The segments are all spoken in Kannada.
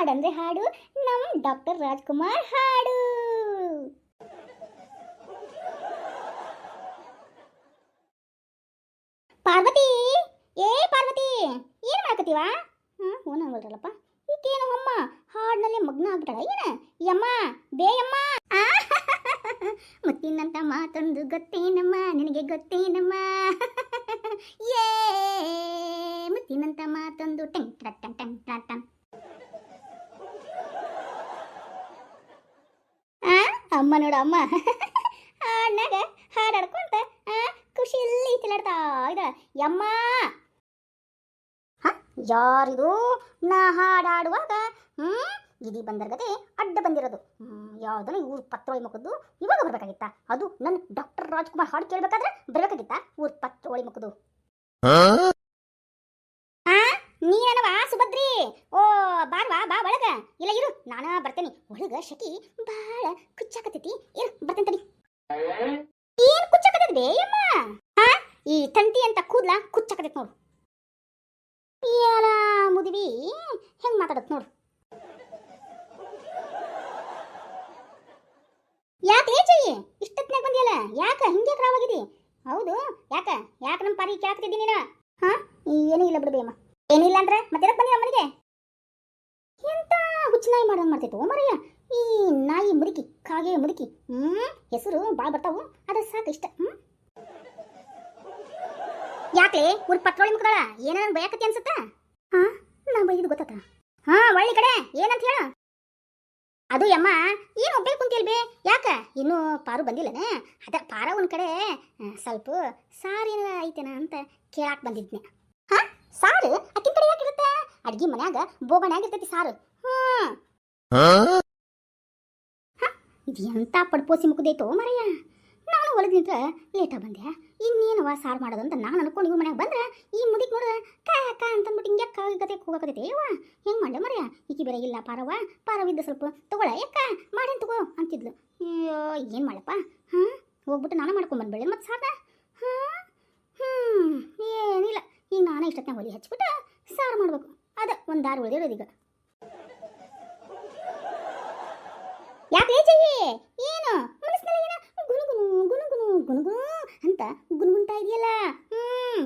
ಹಾಡಂದ್ರೆ ಹಾಡು ನಮ್ ಡಾಕ್ಟರ್ ರಾಜ್ಕುಮಾರ್ ಹಾಡು. ಪಾರ್ವತಿ, ಏ ಪಾರ್ವತಿ, ಏನ್ ಮಾಡಕತ್ತೀವ? ಫೋನ್ ಆಗಲ್ರಲ್ಲಪ್ಪ. ಈಗೇನು ಅಮ್ಮ ಹಾಡ್ನಲ್ಲೇ ಮಗ್ನ ಆಗ್ಬಿಟ್ಟಾಳ ಏನ? ಯಮ್ಮ ಬೇಯಮ್ಮ, ಮುತ್ತಿನಂತ ಮಾತೊಂದು ಗೊತ್ತೇನಮ್ಮ ನಿನಗೆ ಗೊತ್ತೇನಮ್ಮ? ಏ ಮುತ್ತಿನಂತ ಮಾತೊಂದು ಟಂಗ್ ಟಂಗ್ ಟಂಗ್ ಟಂಗ್ ಟಂಗ್. ಅಮ್ಮ ನೋಡ ಅಮ್ಮ ಹಾಡ್ನಾಗ ಹಾಡಾಡ್ಕೊಂತ ಖುಷಿಯಲ್ಲಿ ತಿಳಾಡ್ತಾ ಇದ. ಯಮ್ಮ ಯಾರಿದು? ನಾ ಹಾಡಾಡುವಾಗ ಇದಿ ಬಂದರ್ಗದೆ ಅಡ್ಡ ಬಂದಿರೋದು. ಯಾವ್ದನ್ನ ಊರ್ ಪತ್ರೋಳಿ ಮುಖದ್ದು ಇವಾಗ ಬರ್ಬೇಕಾಗಿತ್ತ? ಅದು ನನ್ನ ಡಾಕ್ಟರ್ ರಾಜ್ಕುಮಾರ್ ಹಾಡು ಕೇಳ್ಬೇಕಾದ್ರೆ ಬರ್ಬೇಕಾಗಿತ್ತ ಊರ್ ಪತ್ರೋಳಿ ಮುಖದ್ದು. ನೀನವ ಸುಭದ್ರಿ? ಓ ಬಾರ್ವಾ, ಬಾ ಒಳಗ. ಇಲ್ಲ ಇರು, ನಾನ ಬರ್ತೇನೆ. ಒಳಗ ಶಕಿ ಬಾಳ ಕುಚ್ಚಾಕತೈತಿ, ಇರು ಬರ್ತೇನೆ ತಡಿ. ಏನ್ ಕುಚ್ಚಾಕತೈತಿ ಬೇಯಮ್ಮ? ಈ ತಂತಿ ಅಂತ ಕೂದ್ಲ ಕುಚ್ಚಾಕತೈತಿ ನೋಡು. ಏನ ಮುದಿವಿ ಹೆಂಗ್ ಮಾತಾಡತ್ ನೋಡು. ಯಾಕೆ ಜೈ ಇಷ್ಟೊತ್ನಾಗ ಬಂದಿಯಲ್ಲ? ಯಾಕ ಹಿಂಗೆ ಕ್ರಾವಾಗಿದಿ? ಹೌದು, ಯಾಕ ಯಾಕ ನಮ್ಮ ಪಾರಿ ಕೇಳಾಕತ್ತಿದ್ದಿ ನೀನು? ಏನೂ ಇಲ್ಲ ಬಿಡು ಬೇಯಮ್ಮ. ಏನಿಲ್ಲ ಅಂದ್ರೆ ಮತ್ತೆ ಬಂದಿಲ್ಲ ಮನೆಗೆ? ಎಂತ ಹುಚ್ಚನಾಯಿ ಮಾಡೋಂಗ್ ಮಾಡ್ತೈತು ಮರಯ್ಯ ಈ ನಾಯಿ ಮುದುಕಿ, ಕಾಗೆ ಮುದುಕಿ. ಹೆಸರು ಭಾಳ ಬರ್ತಾವು, ಅದ್ರ ಸಾಕು ಇಷ್ಟ. ಯಾಕೆ ಊರ್ ಪತ್ರೋಳಿ ಮುಗ್ದಾಳ? ಏನ ಬಯಕತಿ ಅನ್ಸುತ್ತ? ನಾ ಬೈದು ಗೊತ್ತಾತ. ಒಳ್ಳಿ ಕಡೆ ಏನಂತ ಹೇಳ? ಅದು ಯಮ್ಮ ಏನು ಒಬ್ಬೇ ಕುಂತಿಲ್ಬೇ? ಯಾಕ ಇನ್ನೂ ಪಾರು ಬಂದಿಲ್ಲನ? ಅದ ಪಾರ ಒಂದ್ ಕಡೆ ಸ್ವಲ್ಪ ಸಾರೇನ ಐತೆನ ಅಂತ ಕೇಳಾಕ್ ಬಂದಿದ್ನೆ. ಸಾರು ಅಕ್ಕಿನ ಕಡೆ ಯಾಕಿರುತ್ತೆ? ಅಡ್ಗಿ ಮನ್ಯಾಗ ಬೋಗನ್ಯಾಗ ಇರ್ತೈತಿ ಸಾರು. ಇದು ಎಂತ ಪಡ್ಪೋಸಿ ಮುಗ್ದೈತೋ ಮರಯ್ಯ. ನಾನು ಹೊಲದ ನಿಂತ್ರ ಲೇಟಾಗಿ ಬಂದೆ. ಇನ್ನೇನವ ಸಾರು ಮಾಡೋದಂತ ನಾನು ಅನ್ಕೊಂಡು ಇವ್ ಮನ್ಯಾಗ ಬಂದ್ರೆ ಈ ಮುದಿಕ್ ನೋಡ ಕಾಕ ಅಂತಂದ್ಬಿಟ್ಟು ಹಿಂಗೆ ಗತೆ ಹೋಗಕತೈತೆ. ಯವ್ವ ಹೆಂಗೆ ಮಾಡ್ಲೆ ಮರ್ಯ? ಈಕಿ ಬೇರೆ ಇಲ್ಲ ಪಾರವಿದ್ದ ಸ್ವಲ್ಪ ತಗೊಳ ಯಾಕ ಮಾಡೇನು ತಗೋ ಅಂತಿದ್ಲು. ಅಯ್ಯೋ ಏನು ಮಾಡಪ್ಪ? ಹೋಗ್ಬಿಟ್ಟು ನಾನು ಮಾಡ್ಕೊಂಬಂದ್ಬೇಳೆ ಮತ್ತು ಸಾರ. ಏನಿಲ್ಲ, ಈಗ ನಾನೇ ಇಷ್ಟೊತ್ತಿನ ಒಲಿ ಹಚ್ಬಿಟ್ಟು ಸಾರು ಮಾಡ್ಬೇಕು. ಅದ ಒಂದು ದಾರಿ ಉಳಿದಿರೋದೀಗ. ಯಾಕೆ ಜಯ್ಯಿ ಏನು ಮನಸ್ಸಿನಲ್ಲಿ ಏನ ಗುನುಗುನು ಗುನುಗುನು ಗುನುಗುನು ಅಂತ ಗುನ್ಗುಂತಾ ಇದೆಯಲ್ಲ?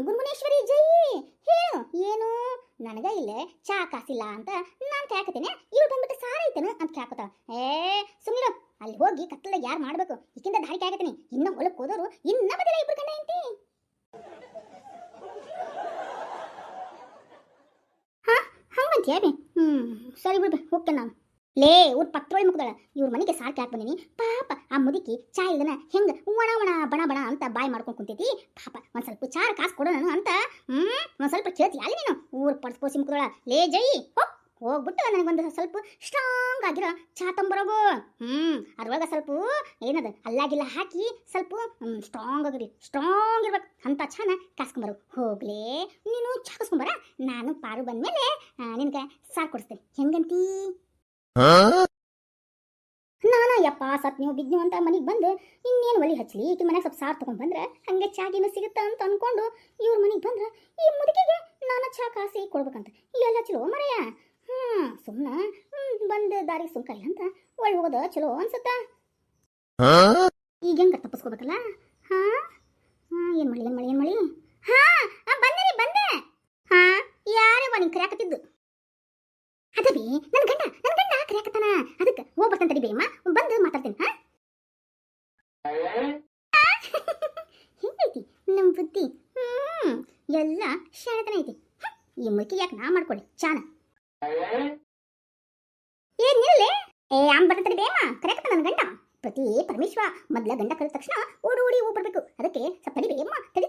ಗುನ್ಗುನೇಶ್ವರಿ ಜಯ್ಯಿ ಹೇಳು ಏನು? ನನಗ ಇಲ್ಲೇ ಚಾ ಕಾಸಿಲ್ಲ ಅಂತ ನಾನು ಕೇಳಕತ್ತೇನೆ, ಇವ್ರು ಬಂದ್ಬಿಟ್ಟು ಸಾರ ಐತೇನು ಅಂತ ಕೇಳಕತ್ತಾಳ. ಸುಮ್ಮನಿರು, ಅಲ್ಲಿ ಹೋಗಿ ಕತ್ತಲಾಗ ಯಾರು ಮಾಡ್ಬೇಕು? ಈಕಿಂದ ದಾರಿ ಕೇಳಕತ್ತೀನಿ. ಇನ್ನ ಹೊಲಕ್ಕೆ ಹೋದವರು ಇನ್ನ ಬದಿಲ್ಲ ಇಬ್ರು ಕಣ್ಣ ಐತಿ. ಹಂಗಂತೀಯಾಬಿ? ಸರಿ ಬಿಡ್ಬೆ, ಹೋಗ್ತೇನೆ ನಾನು. ಲೇ ಊರ್ ಪತ್ರೋಳಿ ಮುಗ್ದಾಳ, ಇವ್ರ ಮನೆಗೆ ಸಾರ್ ಕ್ಯಾಕ್ ಬಂದಿನಿ. ಪಾಪ ಆ ಮುದುಕಿ ಚಾ ಇಲ್ದನ ಹೆಂಗ ಒಣ ಒಣ ಬಣ ಬಣ ಅಂತ ಬಾಯಿ ಮಾಡ್ಕೊಂಡು ಕುಂತೈತಿ. ಪಾಪ ಒಂದ್ ಸ್ವಲ್ಪ ಚಾರ ಕಾಸು ಕೊಡೋಣ ಅಂತ ಒಂದ್ ಸ್ವಲ್ಪ ಕೇಳ್ತಿ ಅಲ್ಲಿ ನೀನು? ಊರ್ ಪಡ್ಸ್ಪೋಸಿ ಮುಗ್ದಾಳ. ಲೇ ಜೈ ಹೋಗ್ಬಿಟ್ಟು ನನಗೊಂದು ಸ್ವಲ್ಪ ಸ್ಟ್ರಾಂಗ್ ಆಗಿರೋ ಚಾ ತಂಬರೋಗು. ಅದ್ರೊಳಗ ಸ್ವಲ್ಪ ಏನದ ಅಲ್ಲಾಗಿಲ್ಲ ಹಾಕಿ ಸ್ವಲ್ಪ ಸ್ಟ್ರಾಂಗ್ ಇರ್ಬೇಕು ಅಂತ ಚಾನ ಕಾಸ್ಕೊಂಬರು. ಹೋಗ್ಲೇ ನೀನು ಚಾ ಕಾಸ್ಕೊಂಬರ, ನಾನು ಪಾರು ಬಂದ್ಮೇಲೆ ನಿನ್ಗೆ ಸಾರ್ ಕೊಡಿಸ್ತೇನೆ. ಹೆಂಗಂತೀ? ನಾನು ಯಪ್ಪ ಸತ್ ನೀವು ಬಿದ್ನು ಅಂತ ಮನೆಗೆ ಬಂದು ಇನ್ನೇನು ಒಲಿ ಹಚ್ಚಲಿ, ಈಕೆ ಮನೆಗೆ ಸ್ವಲ್ಪ ಸಾರು ತೊಗೊಂಡು ಬಂದ್ರೆ ಹಂಗೆ ಚಾಗಿನೂ ಸಿಗುತ್ತಾ ಅಂತ ಅಂದ್ಕೊಂಡು ಇವ್ರ ಮನೆಗೆ ಬಂದ್ರೆ ಈ ಮುದುಕಿಗೆ ನಾನು ಚಾ ಕಾಸಿ ಕೊಡ್ಬೇಕಂತ ಎಲ್ಲ ಚಲೋ ಮರೆಯ. ಸುಮ್ಮನೆ ಬಂದು ದಾರಿ ಸುಮ್ಕಾಯಿ ಅಂತ ಒಳ್ಳೆ ಹೋಗೋದ ಚಲೋ ಅನ್ಸುತ್ತ. ಈಗ ಹೆಂಗೆ ತಪ್ಪಿಸ್ಕೋಬೇಕಲ್ಲ? ಏನು ಮಳಿ ಬಂದೆ. ಯಾರೇ ನಿಂಗೆ ಕರೆಯಾಕತ್ತಿದ್ದು? ಅದವಿ ನನ್ನ ಗಂಡ ಕರೆಯಾಕತ್ತಾನ, ಅದಕ್ಕೆ ಹೋಗ್ಬರ್ತಾನೆ ತಡಿ ಬೇಯಮ್ಮ, ಬಂದು ಮಾತಾಡ್ತೇನೆ. ಹೆಂಗೈತಿ ನಮ್ಮ ಬುದ್ಧಿ? ಎಲ್ಲ ಶಾಣತನ ಐತಿ. ಈ ಮುಖಿ ಯಾಕೆ ನಾ ಮಾಡ್ಕೊಳ್ಳಿ ಚಾನ? ಏನ್ ನಿಲ್ಲೇ? ಬರ್ತಾನೆ ತಡಿ ಬೇಯಮ್ಮ, ಕರೆಯಾಕತ್ತ ನನ್ನ ಗಂಡ. ಪ್ರತಿ ಪರಮೇಶ್ವರ ಮೊದ್ಲ ಗಂಡ ಕರೆದ ತಕ್ಷಣ ಓಡಿ ಹೋಗ್ಬರ್ಬೇಕು. ಅದಕ್ಕೆ ಸ್ವಲ್ಪ ತಡಿ ಬೇಯಮ್ಮ, ತಡಿ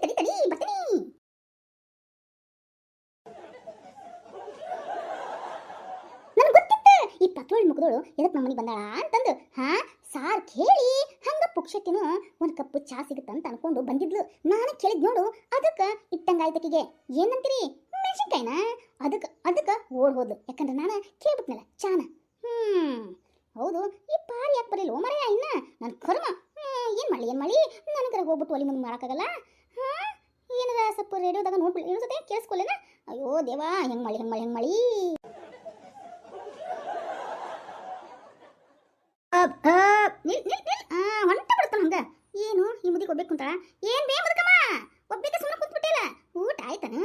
ಬರ್ತೀನಿ. ಈ ಪತ್ರೋಳಿ ಮುಖದೋಳು ಎದಕ್ಕೆ ನಮ್ಮ ಮನೆಗೆ ಬಂದಾಳ ಅಂತಂದು ಸಾರ್ ಕೇಳಿ ಹಂಗ ಪುಕ್ಷಟ್ಟಿನೂ ಒಂದು ಕಪ್ಪು ಚಾ ಸಿಗುತ್ತಂತ ಅನ್ಕೊಂಡು ಬಂದಿದ್ಲು. ನಾನು ಕೇಳಿದ್ ನೋಡು, ಅದಕ್ಕೆ ಇಟ್ಟಂಗಾಯ್ತಕಿಗೆ. ಏನಂತೀರಿ? ಮೆಣಸಿನ್ಕಾಯಿನ? ಅದಕ್ಕೆ ಓಡ್ ಹೋದ್ಲು. ಯಾಕಂದ್ರೆ ನಾನು ಕೇಳ್ಬಿಟ್ನಲ್ಲ ಚಾನ. ಹೌದು, ಈ ಪಾರಿ ಯಾಕೆ ಬರಲಿಲ್ಲ ಮರೆಯ? ಇನ್ನ ನನ್ನ ಕರ್ಮ. ಏನು ಮಾಡಲಿ ನನಗರ ಹೋಗ್ಬಿಟ್ಟು ಒಲಿ ಮುಂದೆ ಮಾಡೋಕ್ಕಾಗಲ್ಲ. ಏನಾರ ಸ್ವಲ್ಪ ರೇಡಿಯೋದಾಗ ನೋಡ್ಬಿಟ್ಟು ಇನ್ನೊಂದ್ಸತೆ ಕೇಳಿಸ್ಕೊಳ್ಳೇನ? ಅಯ್ಯೋ ದೇವಾ, ಹೆಂಗೆ ಮಾಡಿ ಏನ್ ಬೇ ಮುದುಕಮ್ಮ ಒಬ್ಬಿಗೆ ಸುಮ್ಮನೆ ಕುಂತ್ಬಿಟ್ಟಿಲ್ಲ ಊಟ ಆಯ್ತನ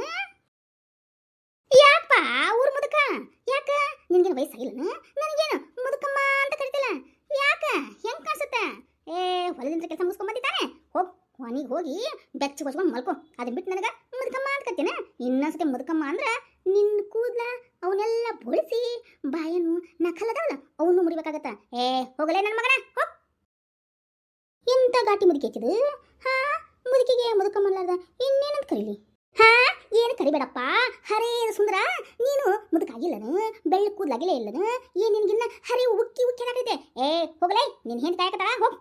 ಯಾಕಪ್ಪ ಊರ್ ಮುದುಕ ಯಾಕ ನಿನ್ಗೇನು ವಯಸ್ಸಾಗಿಲ್ಲನ ನನಗೇನು ಮುದುಕಮ್ಮ ಅಂತ ಕರಿತಿಲ್ಲ ಯಾಕ ಹೆಂಗ್ ಕಾಣಿಸುತ್ತೆ ಏ ಹೊಲದಿಂದ ಕೆಲಸ ಮುಗಿಸ್ಕೊಂಡ್ ಬಂದಿದ್ದಾನೆ ಹೋಗ್ ಮನೆಗೆ ಹೋಗಿ ಬೆಚ್ಚ ಹೊಚ್ಕೊಂಡು ಮಲ್ಕೊ ಅದನ್ನ ಬಿಟ್ಟು ನನಗೆ ಮುದುಕಮ್ಮ ಅಂತ ಕರಿತೀನ ಇನ್ನೊಂದ್ಸತಿ ಮುದುಕಮ್ಮ ಅಂದ್ರ ನಿನ್ನ ಕೂದ್ಲ ಅವನ್ನೆಲ್ಲ ಬೋಳಿಸಿ ಬಾಯನು ನಖಲದವಲ್ಲ ಅವನು ಮುರಿಬೇಕಾಗತ್ತ ಏ ಹೋಗಲೇ ನನ್ನ ಮಗನ ಹೋಗ್ ಎಂತ ಘಾಟಿ ಮುದುಕಿ ಹಚ್ಚಿದು ಹಾ ಮುದುಕಿಗೆ ಮುದುಕಮ್ಮಲ್ಲಾರ್ದ ಇನ್ನೇನಂತ ಕರೀಲಿ ಹಾ ಏನು ಕರಿಬೇಡಪ್ಪ ಹರೇ ಸುಂದರ ನೀನು ಮುದುಕಾಗಿಲ್ಲನು ಬೆಳ್ಳ ಕೂದ್ಲಾಗಿಲ್ಲ ಇಲ್ಲನು ಏನ್ ನಿನ್ಗಿನ್ನ ಹರೇ ಉಕ್ಕಿ ಉಕ್ಕಿ ಏನಾಗೈತೆ ಏ ಹೋಗಲೇ ನಿನ್ ಹೆಂಡತಿ ಕಾಯಕತ್ತಾಳ ಹೋಗ್